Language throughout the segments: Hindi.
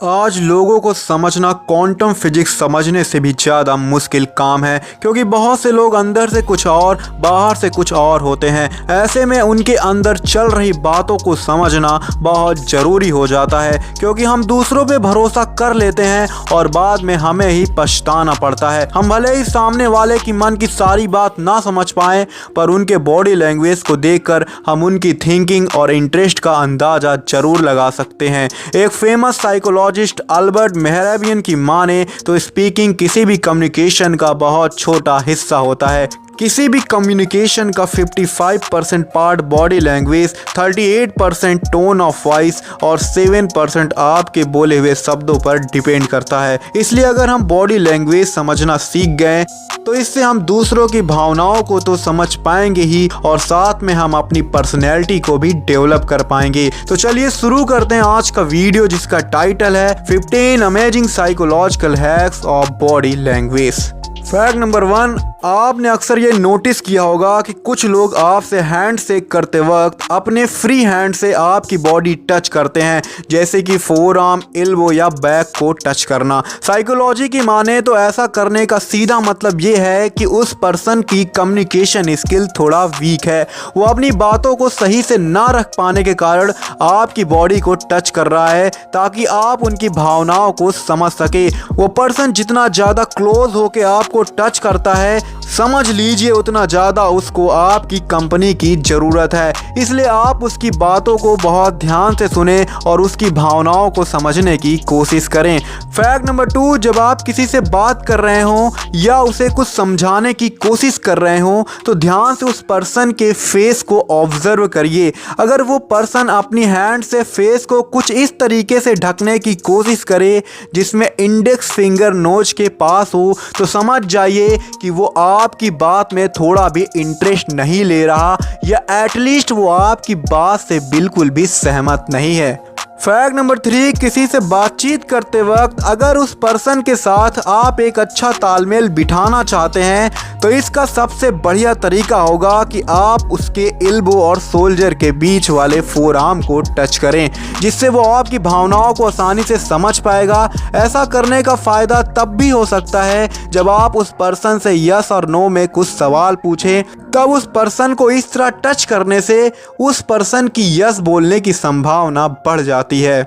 आज लोगों को समझना क्वांटम फिजिक्स समझने से भी ज़्यादा मुश्किल काम है, क्योंकि बहुत से लोग अंदर से कुछ और बाहर से कुछ और होते हैं। ऐसे में उनके अंदर चल रही बातों को समझना बहुत ज़रूरी हो जाता है, क्योंकि हम दूसरों पे भरोसा कर लेते हैं और बाद में हमें ही पछताना पड़ता है। हम भले ही सामने वाले की मन की सारी बात ना समझ पाएँ, पर उनके बॉडी लैंग्वेज को देखकर हम उनकी थिंकिंग और इंटरेस्ट का अंदाज़ा ज़रूर लगा सकते हैं। एक फेमस साइकोलॉजिस्ट अल्बर्ट मेहराबियन की माने तो स्पीकिंग किसी भी कम्युनिकेशन का बहुत छोटा हिस्सा होता है। किसी भी कम्युनिकेशन का 55% part body language, 38% tone of voice और 7% आपके बोले हुए शब्दों पर डिपेंड करता है। इसलिए अगर हम बॉडी लैंग्वेज समझना सीख गए तो इससे हम दूसरों की भावनाओं को तो समझ पाएंगे ही, और साथ में हम अपनी पर्सनैलिटी को भी डेवलप कर पाएंगे। तो चलिए शुरू करते हैं आज का वीडियो, जिसका टाइटल है 15 amazing psychological hacks of body language. Fact number 1, आपने अक्सर ये नोटिस किया होगा कि कुछ लोग आपसे हैंड शेक करते वक्त अपने फ्री हैंड से आपकी बॉडी टच करते हैं, जैसे कि फोर आर्म, एल्बो या बैक को टच करना। साइकोलॉजी की माने तो ऐसा करने का सीधा मतलब ये है कि उस पर्सन की कम्युनिकेशन स्किल थोड़ा वीक है। वो अपनी बातों को सही से ना रख पाने के कारण आपकी बॉडी को टच कर रहा है, ताकि आप उनकी भावनाओं को समझ सके। वो पर्सन जितना ज़्यादा क्लोज होके आपको टच करता है, समझ लीजिए उतना ज़्यादा उसको आपकी कंपनी की ज़रूरत है। इसलिए आप उसकी बातों को बहुत ध्यान से सुने और उसकी भावनाओं को समझने की कोशिश करें। फैक्ट नंबर 2, जब आप किसी से बात कर रहे हों या उसे कुछ समझाने की कोशिश कर रहे हों तो ध्यान से उस पर्सन के फेस को ऑब्जर्व करिए। अगर वो पर्सन अपनी हैंड से फेस को कुछ इस तरीके से ढकने की कोशिश करे जिसमें इंडेक्स फिंगर नोज के पास हो, तो समझ जाइए कि वो आपकी बात में थोड़ा भी इंटरेस्ट नहीं ले रहा, या एटलीस्ट वो आपकी बात से बिल्कुल भी सहमत नहीं है। फैक्ट नंबर 3, किसी से बातचीत करते वक्त अगर उस पर्सन के साथ आप एक अच्छा तालमेल बिठाना चाहते हैं तो इसका सबसे बढ़िया तरीका होगा कि आप उसके एल्बो और शोल्डर के बीच वाले फोर आर्म को टच करें, जिससे वो आपकी भावनाओं को आसानी से समझ पाएगा। ऐसा करने का फ़ायदा तब भी हो सकता है जब आप उस पर्सन से यस और नो में कुछ सवाल पूछें, तब उस पर्सन को इस तरह टच करने से उस पर्सन की यस बोलने की संभावना बढ़ जाती है।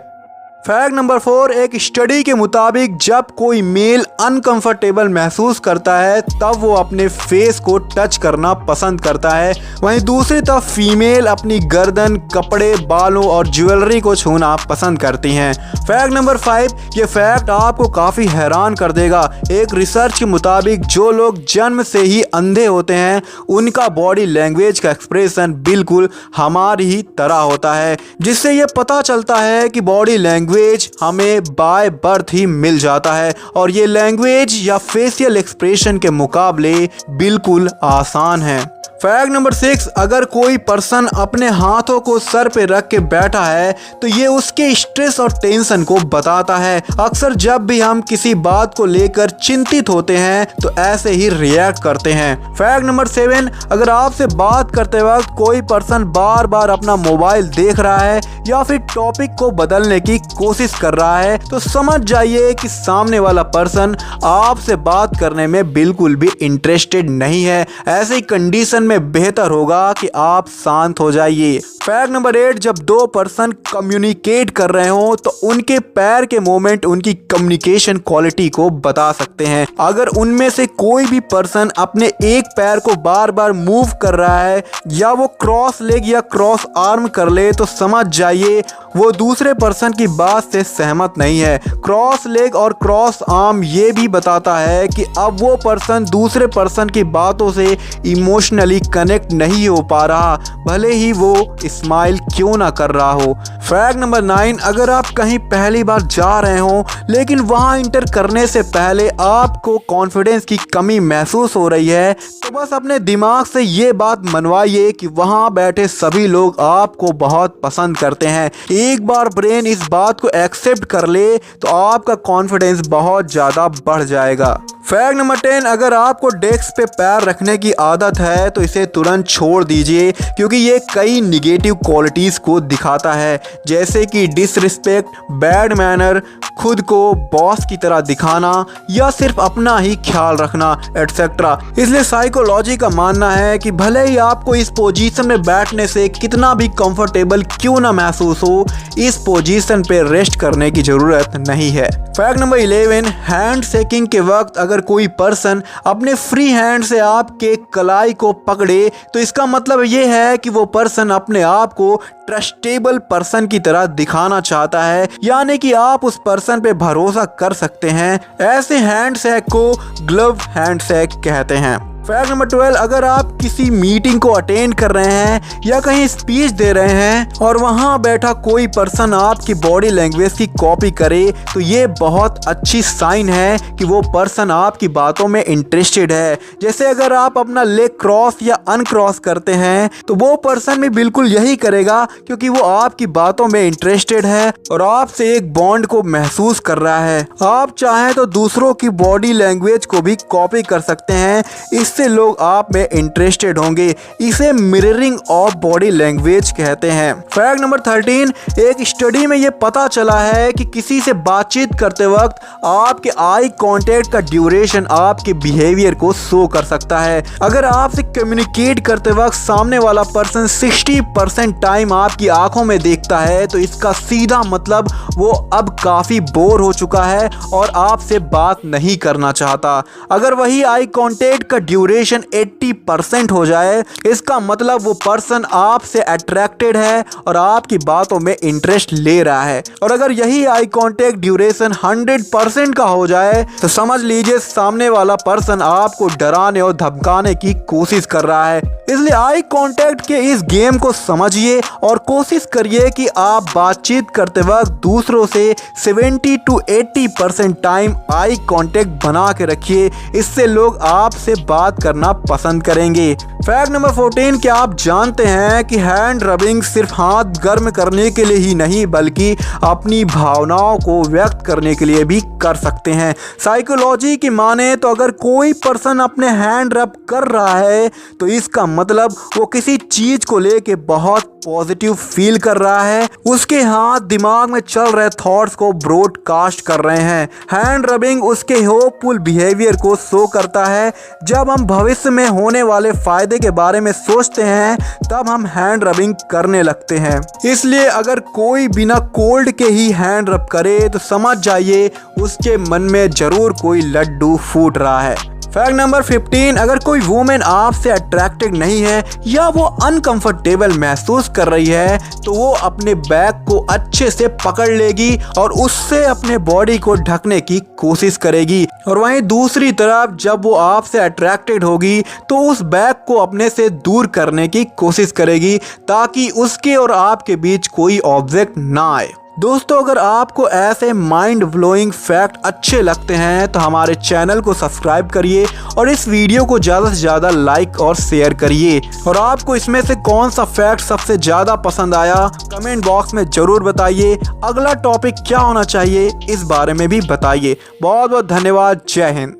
फैक्ट नंबर 4, एक स्टडी के मुताबिक जब कोई मेल अनकंफर्टेबल महसूस करता है तब वो अपने फेस को टच करना पसंद करता है, वहीं दूसरी तरफ फीमेल अपनी गर्दन, कपड़े, बालों और ज्वेलरी को छूना पसंद करती हैं। फैक्ट नंबर 5, ये फैक्ट आपको काफ़ी हैरान कर देगा। एक रिसर्च के मुताबिक जो लोग जन्म से ही अंधे होते हैं उनका बॉडी लैंग्वेज का एक्सप्रेशन बिल्कुल हमारी ही तरह होता है, जिससे ये पता चलता है कि बॉडी लैंग्वेज हमें बाय बर्थ ही मिल जाता है, और ये लैंग्वेज या फेशियल एक्सप्रेशन के मुकाबले बिल्कुल आसान है। फैक्ट नंबर 6, अगर कोई पर्सन अपने हाथों को सर पे रख के बैठा है तो ये उसके स्ट्रेस और टेंशन को बताता है। अक्सर जब भी हम किसी बात को लेकर चिंतित होते हैं तो ऐसे ही रिएक्ट करते हैं। फैक्ट नंबर 7, अगर आपसे बात करते वक्त कोई पर्सन बार बार अपना मोबाइल देख रहा है या फिर टॉपिक को बदलने की कोशिश कर रहा है तो समझ जाइए कि सामने वाला पर्सन आपसे बात करने में बिल्कुल भी इंटरेस्टेड नहीं है। ऐसी कंडीशन में बेहतर होगा कि आप शांत हो जाइए। फैक्ट नंबर 8, जब दो पर्सन कम्युनिकेट कर रहे हो तो उनके पैर के मूवमेंट उनकी कम्युनिकेशन क्वालिटी को बता सकते हैं। अगर उनमें से कोई भी पर्सन अपने एक पैर को बार बार मूव कर रहा है या वो क्रॉस लेग या क्रॉस आर्म कर ले तो समझ जाइए वो दूसरे पर्सन की बात से सहमत नहीं है। क्रॉस लेग और क्रॉस आर्म ये भी बताता है कि अब वो पर्सन दूसरे पर्सन की बातों से इमोशनली कनेक्ट नहीं हो पा रहा, भले ही वो स्माइल क्यों ना कर रहा हो। फैक्ट नंबर 9, अगर आप कहीं पहली बार जा रहे हो लेकिन वहां इंटर करने से पहले आपको कॉन्फिडेंस की कमी महसूस हो रही है तो बस अपने दिमाग से ये बात मनवाइए कि वहां बैठे सभी लोग आपको बहुत पसंद करते हैं। एक बार ब्रेन इस बात को एक्सेप्ट कर ले तो आपका कॉन्फिडेंस बहुत ज़्यादा बढ़ जाएगा। फैक्ट नंबर 10, अगर आपको डेस्क पे पैर रखने की आदत है तो इसे तुरंत छोड़ दीजिए, क्योंकि ये कई निगेटिव क्वालिटीज़ को दिखाता है, जैसे कि डिसरिस्पेक्ट, बैड मैनर, खुद को बॉस की तरह दिखाना या सिर्फ अपना ही ख्याल रखना एटसेट्रा। इसलिए साइकोलॉजी का मानना है कि भले ही आपको इस पोजीशन में बैठने से कितना भी कंफर्टेबल क्यों ना महसूस हो, इस पोजीशन पे रेस्ट करने की ज़रूरत नहीं है। फैक्ट नंबर 11, हैंड शेकिंग के वक्त अगर कोई पर्सन अपने फ्री हैंड से आपके कलाई को पकड़े तो इसका मतलब ये है कि वो पर्सन अपने आप को ट्रस्टेबल पर्सन की तरह दिखाना चाहता है, यानी कि आप उस पर्सन पे भरोसा कर सकते हैं। ऐसे हैंड शेक को ग्लव हैंड शेक कहते हैं। फैक्ट नंबर 12, अगर आप किसी मीटिंग को अटेंड कर रहे हैं या कहीं स्पीच दे रहे हैं और वहां बैठा कोई पर्सन आपकी बॉडी लैंग्वेज की कॉपी करे तो ये बहुत अच्छी साइन है कि वो पर्सन आपकी बातों में इंटरेस्टेड है। जैसे अगर आप अपना लेग क्रॉस या अनक्रॉस करते हैं तो वो पर्सन भी बिल्कुल यही करेगा, क्योंकि वो आपकी बातों में इंटरेस्टेड है और आपसे एक बॉन्ड को महसूस कर रहा है। आप चाहें तो दूसरों की बॉडी लैंग्वेज को भी कॉपी कर सकते हैं, इससे लोग आप में इंटरेस्टेड होंगे। इसे मिररिंग ऑफ बॉडी लैंग्वेज कहते हैं। फैक्ट नंबर 13, एक स्टडी में ये पता चला है कि किसी से बातचीत करते वक्त आपके आई कांटेक्ट का ड्यूरेशन आपके बिहेवियर को शो कर सकता है। अगर आपसे कम्युनिकेट करते वक्त सामने वाला पर्सन 60% टाइम आपकी आंखों में देखता है तो इसका सीधा मतलब वो अब काफी बोर हो चुका है और आपसे बात नहीं करना चाहता। अगर वही आई कांटेक्ट का ड्यूरेशन 80% हो जाए, इसका मतलब वो पर्सन आपसे अट्रैक्टेड है और आपकी बातों में इंटरेस्ट ले रहा है। और अगर यही आई कांटेक्ट ड्यूरेशन 100% का हो जाए तो समझ लीजिए सामने वाला पर्सन आपको डराने और धमकाने की कोशिश कर रहा है। इसलिए आई कांटेक्ट के इस गेम को समझिए और कोशिश करिए कि आप बातचीत करते वक्त दूसरों से 70 to 80% टाइम आई कांटेक्ट बना के रखिए। इससे लोग आपसे बात करना पसंद करेंगे। फैक्ट नंबर 14, क्या आप जानते हैं कि हैंड रबिंग सिर्फ हाथ गर्म करने के लिए ही नहीं बल्कि अपनी भावनाओं को व्यक्त करने के लिए भी कर सकते हैं। साइकोलॉजी की माने तो अगर कोई पर्सन अपने हैंड रब कर रहा है तो इसका मतलब वो किसी चीज को लेके बहुत पॉजिटिव फील कर रहा है। उसके हाथ दिमाग में चल रहे थॉट्स को ब्रॉडकास्ट कर रहे हैं। हैंड रबिंग उसके होपफुल बिहेवियर को शो करता है। जब हम भविष्य में होने वाले फायदे के बारे में सोचते हैं तब हम हैंड रबिंग करने लगते हैं। इसलिए अगर कोई बिना कोल्ड के ही हैंड रब करे तो समझ जाइए उसके मन में जरूर कोई लड्डू फूट रहा है। फैक्ट नंबर 15, अगर कोई वुमेन आपसे अट्रैक्टेड नहीं है या वो अनकंफर्टेबल महसूस कर रही है तो वो अपने बैग को अच्छे से पकड़ लेगी और उससे अपने बॉडी को ढकने की कोशिश करेगी। और वहीं दूसरी तरफ जब वो आपसे अट्रैक्टेड होगी तो उस बैग को अपने से दूर करने की कोशिश करेगी ताकि उसके और आपके बीच कोई ऑब्जेक्ट ना आए। दोस्तों, अगर आपको ऐसे माइंड ब्लोइंग फैक्ट अच्छे लगते हैं तो हमारे चैनल को सब्सक्राइब करिए और इस वीडियो को ज़्यादा से ज़्यादा लाइक और शेयर करिए। और आपको इसमें से कौन सा फैक्ट सबसे ज़्यादा पसंद आया कमेंट बॉक्स में ज़रूर बताइए। अगला टॉपिक क्या होना चाहिए इस बारे में भी बताइए। बहुत बहुत धन्यवाद। जय हिंद।